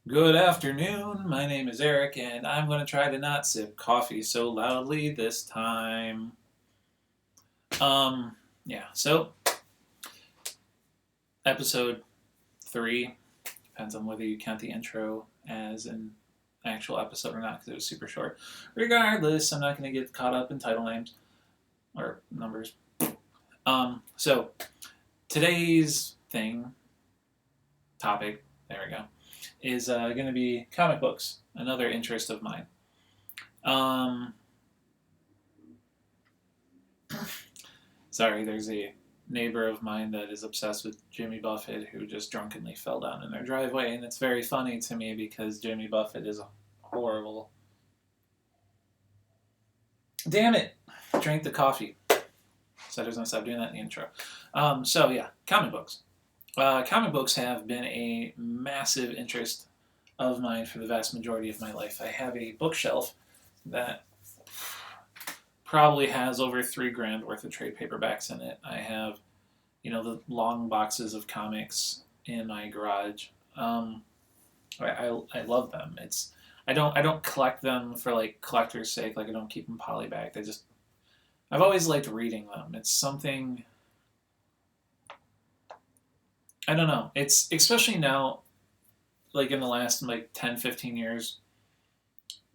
Good afternoon. My name is Eric, and I'm going to try to not sip coffee so loudly this time. Yeah, so episode 3 depends on whether you count the intro as an actual episode or not because it was super short. Regardless, I'm not going to get caught up in title names or numbers. So today's topic, there we go, is going to be comic books, another interest of mine. Um, Sorry, there's a neighbor of mine that is obsessed with Jimmy Buffett who just drunkenly fell down in their driveway, and it's very funny to me because Jimmy Buffett is horrible. Damn it! Drank the coffee. Said I was gonna stop doing that in the intro. So yeah, comic books. Comic books have been a massive interest of mine for the vast majority of my life. I have a bookshelf that probably has over $3,000 worth of trade paperbacks in it. I have, the long boxes of comics in my garage. I love them. I don't collect them for like collector's sake. Like I don't keep them polybagged. I've always liked reading them. It's something I don't know. It's especially now, like in the last like 10, 15 years,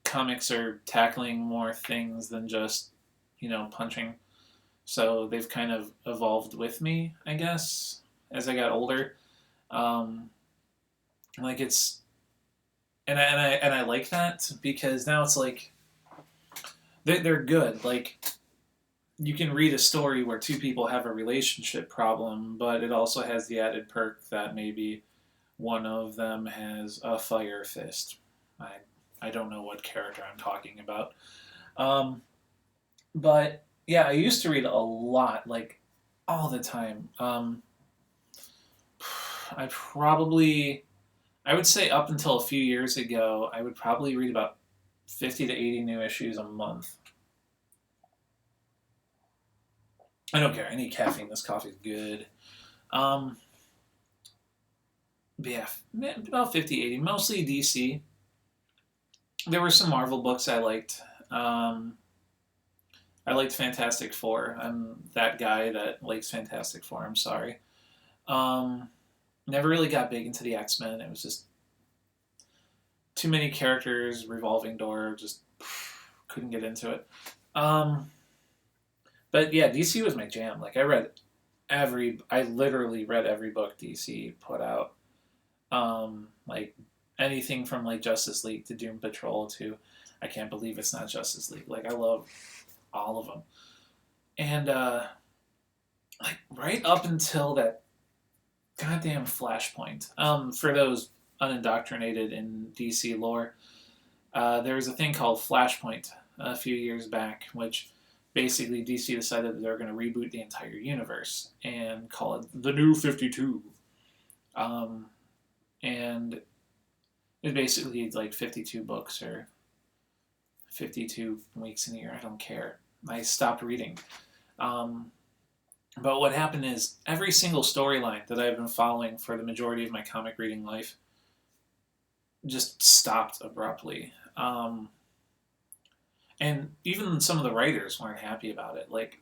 comics are tackling more things than just punching. So they've kind of evolved with me, I guess, as I got older. Um, like it's and I like that because now it's like they're good. Like you can read a story where two people have a relationship problem, but it also has the added perk that maybe one of them has a fire fist. I I don't know what character I'm talking about. Um, but yeah, I used to read a lot, like all the time. I probably, I would say up until a few years ago, I would probably read about 50 to 80 new issues a month. I don't care. I need caffeine. This coffee's good. Um, but yeah, about 50, 80. Mostly DC. There were some Marvel books I liked. Um, I liked Fantastic Four. I'm that guy that likes Fantastic Four. I'm sorry. Um, Never really got big into the X Men. It was just too many characters, revolving door. Just couldn't get into it. Um, but yeah, DC was my jam. Like I literally read every book DC put out. Like anything from like Justice League to Doom Patrol to I can't believe it's not Justice League. Like I love all of them. And like right up until that goddamn Flashpoint. For those unindoctrinated in DC lore, there was a thing called Flashpoint a few years back, which basically DC decided that they were going to reboot the entire universe and call it the New 52. Um, and it basically like 52 books or 52 weeks in a year. I don't care. I stopped reading. Um, but what happened is every single storyline that I've been following for the majority of my comic reading life just stopped abruptly. And even some of the writers weren't happy about it. Like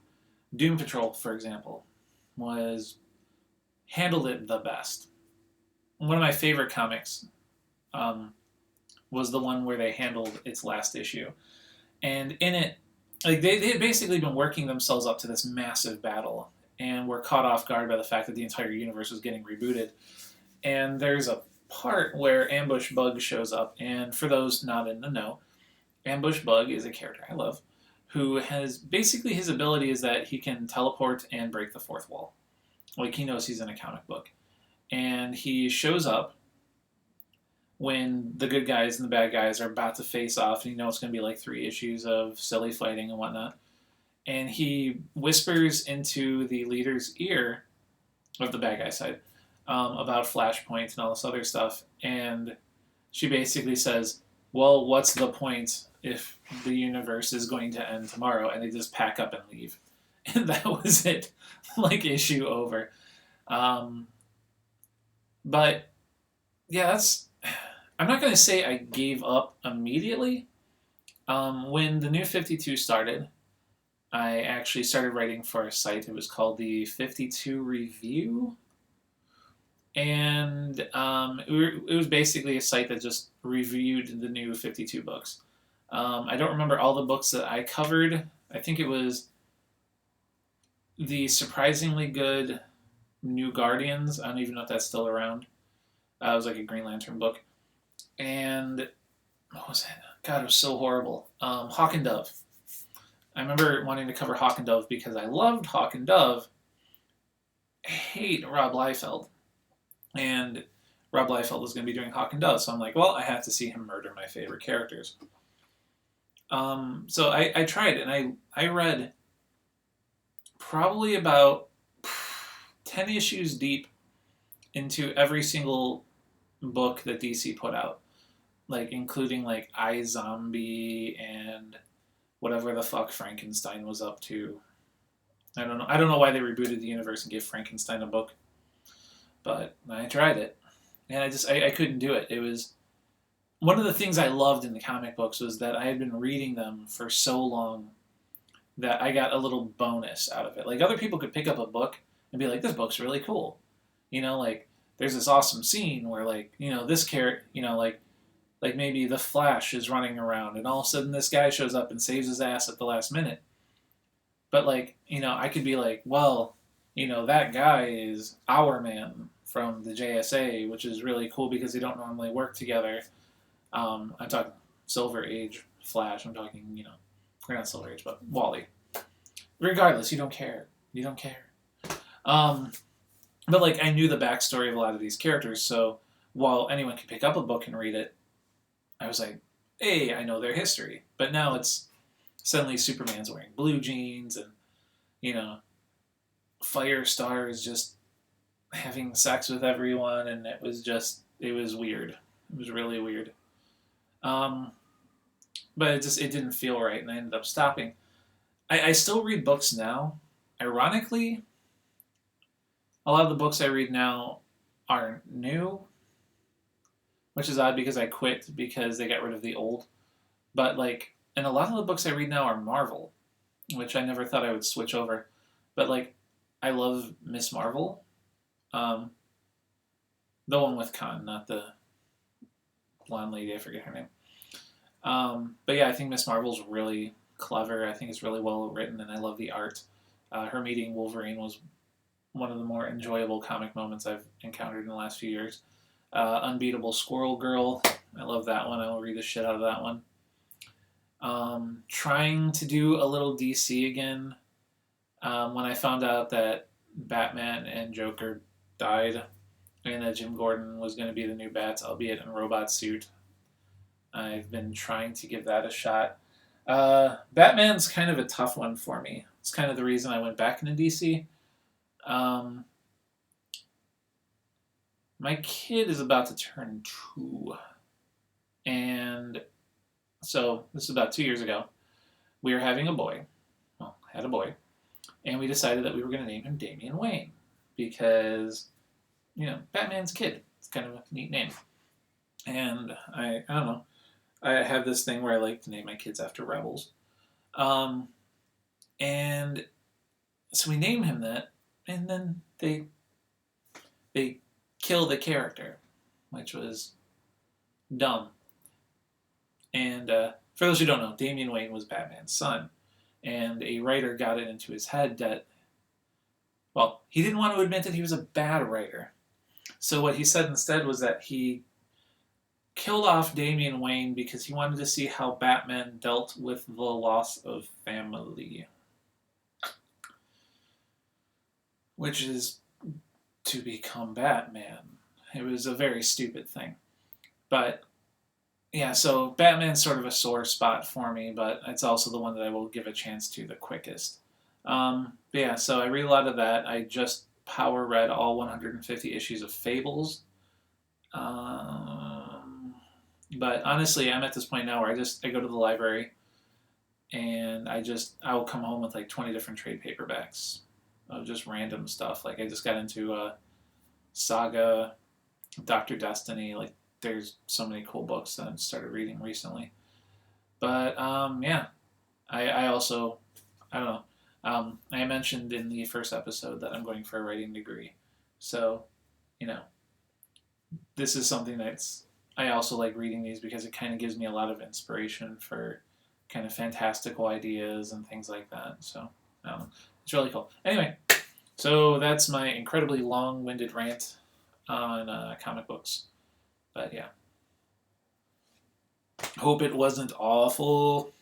Doom Patrol, for example, was handled it the best. One of my favorite comics um, was the one where they handled its last issue, and in it, like they had basically been working themselves up to this massive battle, and were caught off guard by the fact that the entire universe was getting rebooted. And there's a part where Ambush Bug shows up, and for those not in the know, Ambush Bug is a character I love, who has basically his ability is that he can teleport and break the fourth wall. Like he knows he's in a comic book, and he shows up when the good guys and the bad guys are about to face off, and you know it's going to be like 3 issues of silly fighting and whatnot. And he whispers into the leader's ear of the bad guy side about Flashpoint and all this other stuff. And she basically says, well, what's the point if the universe is going to end tomorrow? And they just pack up and leave. And that was it. Like, issue over. Um, but, yeah, that's. I'm not going to say I gave up immediately. When the New 52 started, I actually started writing for a site. It was called the 52 Review. And it was basically a site that just reviewed the new 52 books. I don't remember all the books that I covered. I think it was the surprisingly good New Guardians. I don't even know if that's still around. It was like a Green Lantern book. And what was it? God, it was so horrible. Hawk and Dove. I remember wanting to cover Hawk and Dove because I loved Hawk and Dove. I hate Rob Liefeld. And Rob Liefeld was going to be doing Hawk and Dove, so I'm like, well, I have to see him murder my favorite characters. So I tried, and I read probably about 10 issues deep into every single book that DC put out, like including like iZombie and whatever the fuck Frankenstein was up to. I don't know why they rebooted the universe and gave Frankenstein a book, but I tried it, and I couldn't do it. It was one of the things I loved in the comic books was that I had been reading them for so long that I got a little bonus out of it. Like other people could pick up a book and be like, "This book's really cool," like there's this awesome scene where like this character, like maybe the Flash is running around and all of a sudden this guy shows up and saves his ass at the last minute. But like I could be like, well, that guy is our man from the JSA, which is really cool because they don't normally work together. I'm talking Silver Age Flash. I'm talking, or not Silver Age, but Wally. Regardless, you don't care. You don't care. But like I knew the backstory of a lot of these characters, so while anyone could pick up a book and read it, I was like, hey, I know their history. But now it's suddenly Superman's wearing blue jeans and, Firestar is just having sex with everyone, and it was weird. It was really weird. But it didn't feel right, and I ended up stopping. I still read books now. Ironically, a lot of the books I read now are new, which is odd because I quit because they got rid of the old. But like, and a lot of the books I read now are Marvel, which I never thought I would switch over. But like, I love Miss Marvel. The one with Khan, not the blonde lady, I forget her name. But yeah, I think Miss Marvel's really clever. I think it's really well written, and I love the art. Her meeting Wolverine was one of the more enjoyable comic moments I've encountered in the last few years. Unbeatable Squirrel Girl, I love that one. I will read the shit out of that one. Trying to do a little DC again. When I found out that Batman and Joker died, and that Jim Gordon was going to be the new Bats, albeit in a robot suit, I've been trying to give that a shot. Batman's kind of a tough one for me. It's kind of the reason I went back into DC. My kid is about to turn 2. And so this is about 2 years ago. We were having a boy. Well, had a boy. And we decided that we were going to name him Damian Wayne. Because, Batman's kid. It's kind of a neat name. And I don't know. I have this thing where I like to name my kids after rebels. And so we named him that. And then they kill the character, which was dumb. And for those who don't know, Damian Wayne was Batman's son. And a writer got it into his head that, well, he didn't want to admit that he was a bad writer. So what he said instead was that he killed off Damian Wayne because he wanted to see how Batman dealt with the loss of family. Which is to become Batman. It was a very stupid thing. But, yeah, so Batman's sort of a sore spot for me, but it's also the one that I will give a chance to the quickest. Yeah, so I read a lot of that. I just power read all 150 issues of Fables. But honestly, I'm at this point now where I go to the library and I will come home with like 20 different trade paperbacks of just random stuff. Like I just got into Saga, Dr. Destiny, like there's so many cool books that I've started reading recently. But yeah, I also, I don't know. I mentioned in the first episode that I'm going for a writing degree. So, you know, this is something that's, I also like reading these because it kind of gives me a lot of inspiration for kind of fantastical ideas and things like that. So, it's really cool. Anyway, so that's my incredibly long winded rant on comic books. But yeah, hope it wasn't awful.